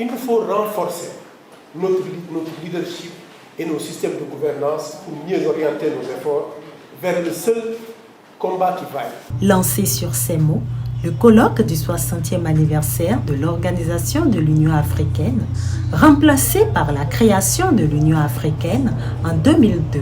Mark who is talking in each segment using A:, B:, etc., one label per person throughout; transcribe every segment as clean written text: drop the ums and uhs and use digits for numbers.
A: Il nous faut renforcer notre leadership et nos systèmes de gouvernance pour mieux orienter nos efforts vers le seul combat qui vaille.
B: Lancé sur ces mots, le colloque du 60e anniversaire de l'Organisation de l'Union africaine, remplacé par la création de l'Union africaine en 2002.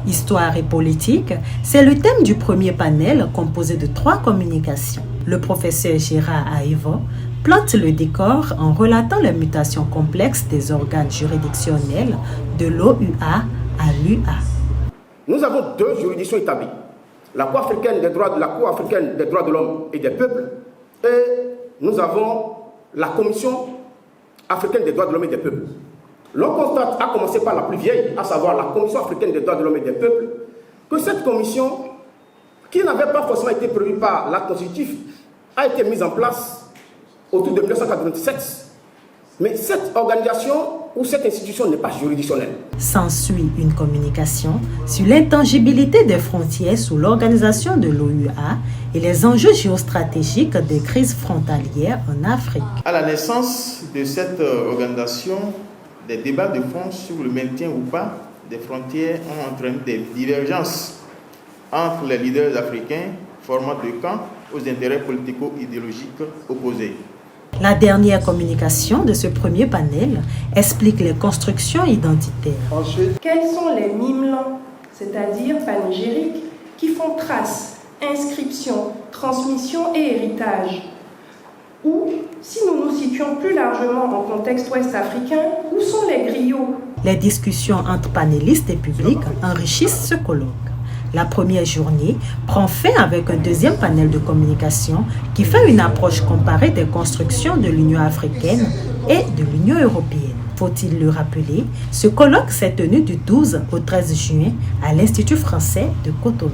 B: Histoire et politique, c'est le thème du premier panel composé de 3 communications. Le professeur Gérard Aïvo plante le décor en relatant les mutations complexes des organes juridictionnels de l'OUA à l'UA.
C: Nous avons 2 juridictions établies. La Cour africaine des droits de l'homme et des peuples, et nous avons la Commission africaine des droits de l'homme et des peuples. L'on constate, à commencer par la plus vieille, à savoir la Commission africaine des droits de l'homme et des peuples, que cette commission, qui n'avait pas forcément été prévue par l'acte constitutif, a été mise en place autour de 1997. Mais cette organisation ou cette institution n'est pas juridictionnelle.
B: S'ensuit une communication sur l'intangibilité des frontières sous l'organisation de l'OUA et les enjeux géostratégiques des crises frontalières en Afrique.
D: À la naissance de cette organisation, des débats de fond sur le maintien ou pas des frontières ont entraîné des divergences entre les leaders africains formant 2 camps aux intérêts politico-idéologiques opposés.
B: La dernière communication de ce premier panel explique les constructions identitaires.
E: Ensuite, quels sont les mimelans, c'est-à-dire panégériques, qui font trace, inscription, transmission et héritage? Ou, si nous nous situons plus largement en contexte ouest-africain, où sont les griots?
B: Les discussions entre panélistes et publics enrichissent ce colloque. La première journée prend fin avec un deuxième panel de communication qui fait une approche comparée des constructions de l'Union africaine et de l'Union européenne. Faut-il le rappeler, ce colloque s'est tenu du 12 au 13 juin à l'Institut français de Cotonou.